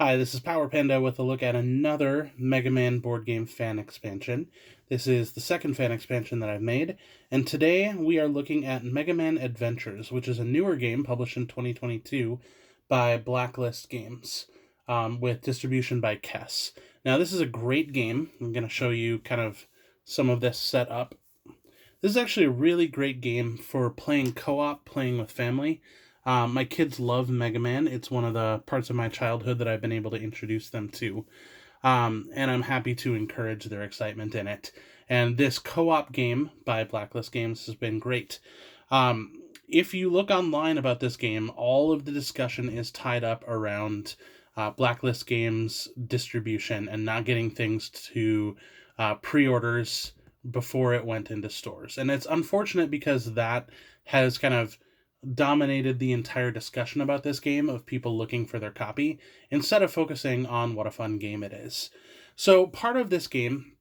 Hi, this is Power Panda with a look at another Mega Man board game fan expansion. This is the second fan expansion that I've made, and today we are looking at Mega Man Adventures, which is a newer game published in 2022 by Blacklist Games, with distribution by Kess. Now, this is a great game. I'm going to show you kind of some of this setup. This is actually a really great game for playing co-op, playing with family. My kids love Mega Man. It's one of the parts of my childhood that I've been able to introduce them to. And I'm happy to encourage their excitement in it. And this co-op game by Blacklist Games has been great. If you look online about this game, all of the discussion is tied up around Blacklist Games distribution and not getting things to pre-orders before it went into stores. And it's unfortunate because that has kind of dominated the entire discussion about this game of people looking for their copy instead of focusing on what a fun game it is. So part of this game,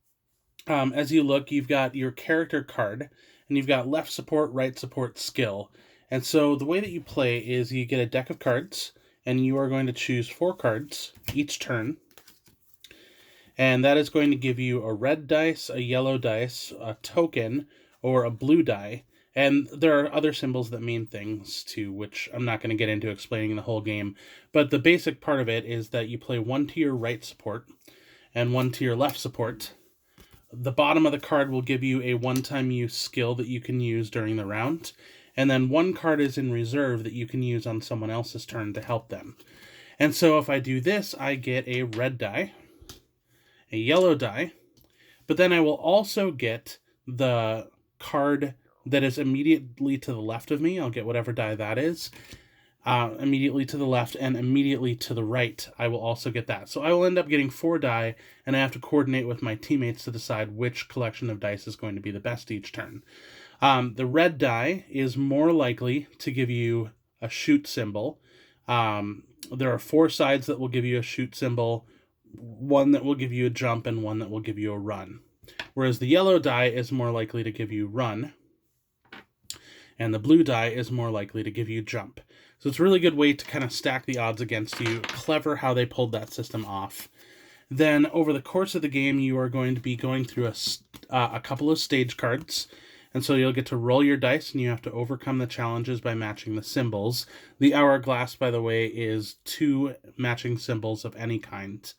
as you look, you've got your character card and you've got left support, right support, skill. And so the way that you play is you get a deck of cards and you are going to choose 4 cards each turn. And that is going to give you a red dice, a yellow dice, a token, or a blue die. And there are other symbols that mean things too, which I'm not going to get into explaining the whole game. But the basic part of it is that you play 1 to your right support and 1 to your left support. The bottom of the card will give you a one-time use skill that you can use during the round. And then 1 card is in reserve that you can use on someone else's turn to help them. And so if I do this, I get a red die, a yellow die, but then I will also get the card that is immediately to the left of me. I'll get whatever die that is. Immediately to the left and immediately to the right, I will also get that. So I will end up getting 4 die, and I have to coordinate with my teammates to decide which collection of dice is going to be the best each turn. The red die is more likely to give you a shoot symbol. There are 4 sides that will give you a shoot symbol, 1 that will give you a jump, and 1 that will give you a run. Whereas the yellow die is more likely to give you run, and the blue die is more likely to give you jump. So it's a really good way to kind of stack the odds against you. Clever how they pulled that system off. Then over the course of the game, you are going to be going through a couple of stage cards. And so you'll get to roll your dice, and you have to overcome the challenges by matching the symbols. The hourglass, by the way, is 2 matching symbols of any kind.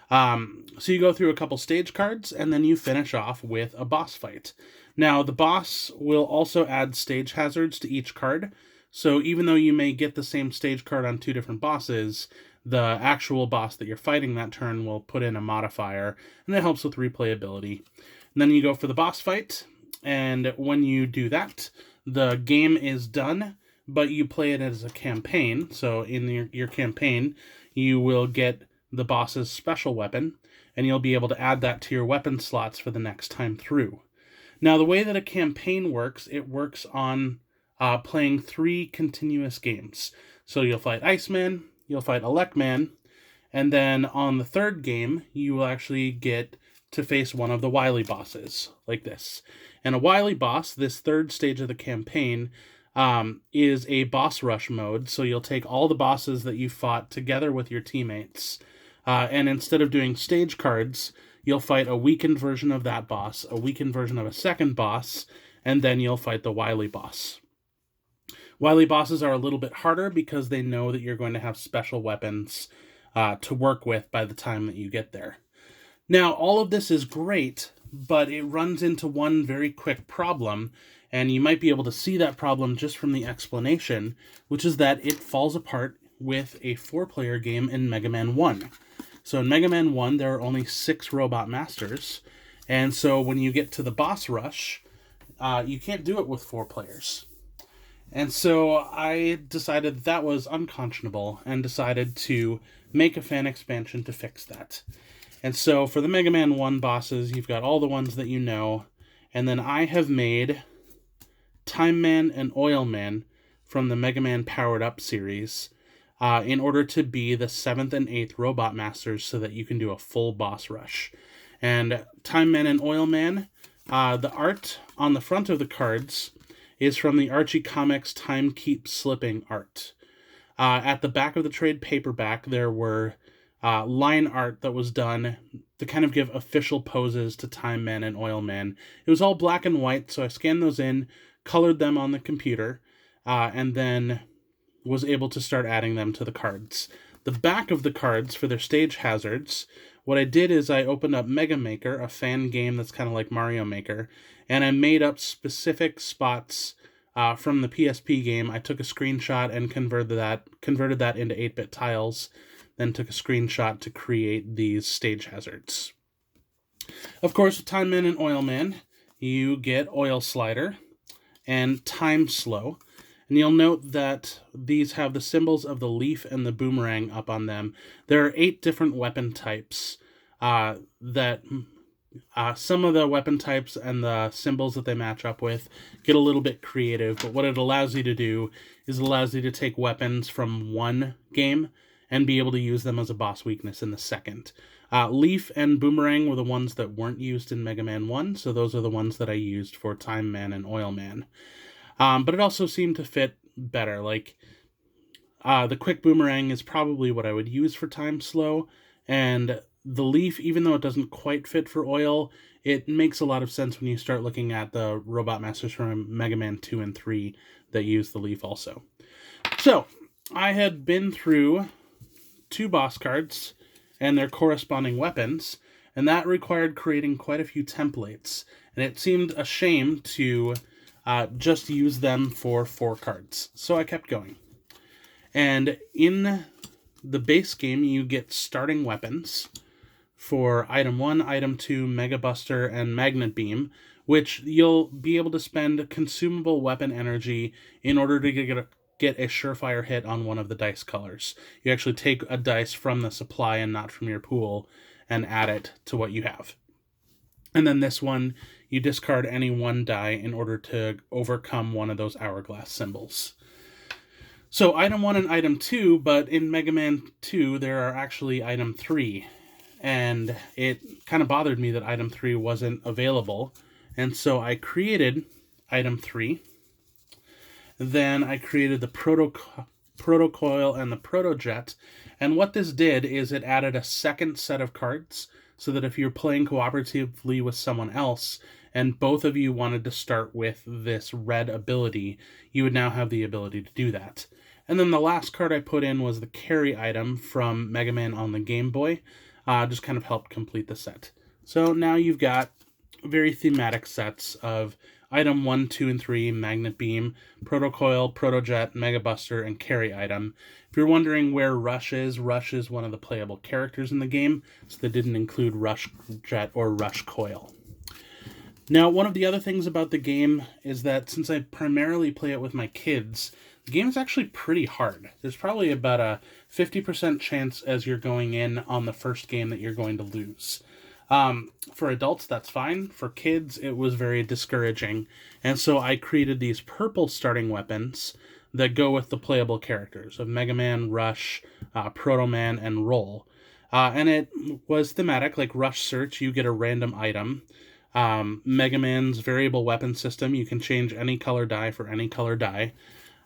So you go through a couple stage cards, and then you finish off with a boss fight. Now, the boss will also add stage hazards to each card, so even though you may get the same stage card on 2 different bosses, the actual boss that you're fighting that turn will put in a modifier, and that helps with replayability. And then you go for the boss fight, and when you do that, the game is done, but you play it as a campaign. So in your campaign, you will get the boss's special weapon, and you'll be able to add that to your weapon slots for the next time through. Now, the way that a campaign works, it works on playing 3 continuous games. So you'll fight Iceman, you'll fight Elecman, and then on the 3rd game, you will actually get to face one of the Wily Bosses, like this. And a Wily Boss, this 3rd stage of the campaign, is a boss rush mode, so you'll take all the bosses that you fought together with your teammates, and instead of doing stage cards, you'll fight a weakened version of that boss, a weakened version of a second boss, and then you'll fight the Wily Boss. Wily Bosses are a little bit harder because they know that you're going to have special weapons to work with by the time that you get there. Now, all of this is great, but it runs into one very quick problem, and you might be able to see that problem just from the explanation, which is that it falls apart with a 4-player game in Mega Man 1. So in Mega Man 1, there are only 6 Robot Masters, and so when you get to the boss rush, you can't do it with 4 players. And so I decided that was unconscionable and decided to make a fan expansion to fix that. And so for the Mega Man 1 bosses, you've got all the ones that you know, and then I have made Time Man and Oil Man from the Mega Man Powered Up series in order to be the 7th and 8th Robot Masters so that you can do a full boss rush. And Time Man and Oil Man, the art on the front of the cards is from the Archie Comics Time Keeps Slipping art. At the back of the trade paperback, there were line art that was done to kind of give official poses to Time Man and Oil Man. It was all black and white, so I scanned those in, colored them on the computer, and then was able to start adding them to the cards. The back of the cards for their stage hazards, what I did is I opened up Mega Maker, a fan game that's kind of like Mario Maker, and I made up specific spots from the PSP game. I took a screenshot and converted that into 8-bit tiles, then took a screenshot to create these stage hazards. Of course, with Time Man and Oil Man, you get Oil Slider and Time Slow. And you'll note that these have the symbols of the leaf and the boomerang up on them. There are 8 different weapon types that some of the weapon types and the symbols that they match up with get a little bit creative, but what it allows you to do is it allows you to take weapons from one game and be able to use them as a boss weakness in the second. Leaf and Boomerang were the ones that weren't used in Mega Man 1, so those are the ones that I used for Time Man and Oil Man. But it also seemed to fit better. Like, the Quick Boomerang is probably what I would use for Time Slow, and the Leaf, even though it doesn't quite fit for Oil, it makes a lot of sense when you start looking at the Robot Masters from Mega Man 2 and 3 that use the Leaf also. So, I had been through 2 boss cards and their corresponding weapons, and that required creating quite a few templates, and it seemed a shame to just use them for 4 cards. So I kept going. And in the base game, you get starting weapons for Item 1, Item 2, Mega Buster, and Magnet Beam, which you'll be able to spend consumable weapon energy in order to get a surefire hit on one of the dice colors. You actually take a dice from the supply and not from your pool and add it to what you have. And then this one, you discard any 1 die in order to overcome one of those hourglass symbols. So Item 1 and Item 2, but in Mega Man 2, there are actually Item 3. And it kind of bothered me that Item 3 wasn't available. And so I created Item 3. Then I created the Protocoil and the Protojet. And what this did is it added a second set of cards so that if you're playing cooperatively with someone else and both of you wanted to start with this red ability, you would now have the ability to do that. And then the last card I put in was the carry item from Mega Man on the Game Boy. Just kind of helped complete the set. So now you've got very thematic sets of Item 1, 2, and 3, Magnet Beam, Protocoil, Protojet, Mega Buster, and Carry Item. If you're wondering where Rush is one of the playable characters in the game, so they didn't include Rush Jet or Rush Coil. Now, one of the other things about the game is that since I primarily play it with my kids, the game is actually pretty hard. There's probably about a 50% chance as you're going in on the first game that you're going to lose. For adults, that's fine. For kids, it was very discouraging. And so I created these purple starting weapons that go with the playable characters of Mega Man, Rush, Proto Man, and Roll. And it was thematic, like Rush Search, you get a random item. Mega Man's variable weapon system, you can change any color die for any color die.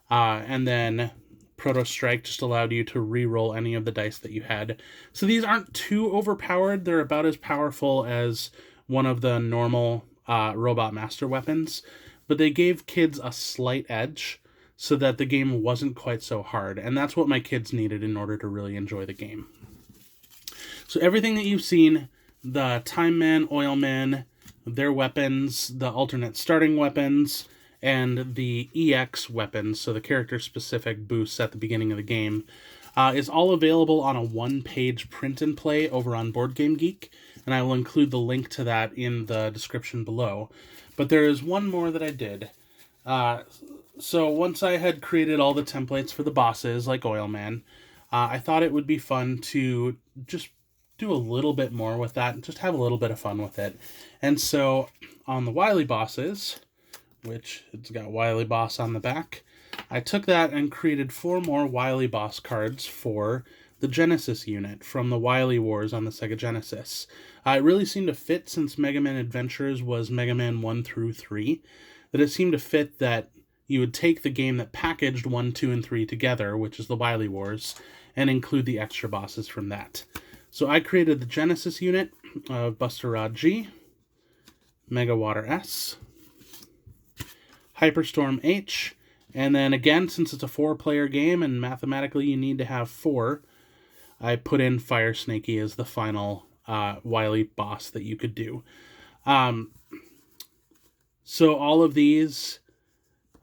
And then Proto Strike just allowed you to re-roll any of the dice that you had. So these aren't too overpowered. They're about as powerful as one of the normal Robot Master weapons. But they gave kids a slight edge so that the game wasn't quite so hard. And that's what my kids needed in order to really enjoy the game. So everything that you've seen, the Time Man, Oil Man, their weapons, the alternate starting weapons, and the EX weapons, so the character-specific boosts at the beginning of the game, is all available on a 1-page print and play over on Board Game Geek, and I will include the link to that in the description below. But there is one more that I did. So once I had created all the templates for the bosses, like Oil Man, I thought it would be fun to just do a little bit more with that, and just have a little bit of fun with it. And so on the Wily Bosses, which it's got Wily Boss on the back, I took that and created 4 more Wily Boss cards for the Genesis unit from the Wily Wars on the Sega Genesis. It really seemed to fit, since Mega Man Adventures was Mega Man 1 through 3, that it seemed to fit that you would take the game that packaged 1, 2, and 3 together, which is the Wily Wars, and include the extra bosses from that. So I created the Genesis unit of Buster Rod G, Mega Water S, Hyperstorm H, and then again, since it's a 4-player game and mathematically you need to have 4, I put in Fire Snakey as the final Wily Boss that you could do. So all of these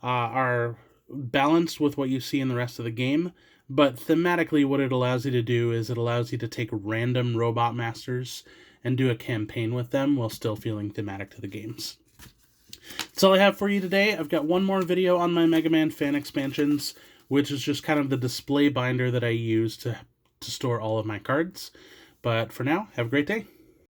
are balanced with what you see in the rest of the game, but thematically what it allows you to do is it allows you to take random robot masters and do a campaign with them while still feeling thematic to the games. That's all I have for you today. I've got one more video on my Mega Man fan expansions, which is just kind of the display binder that I use to store all of my cards. But for now, have a great day.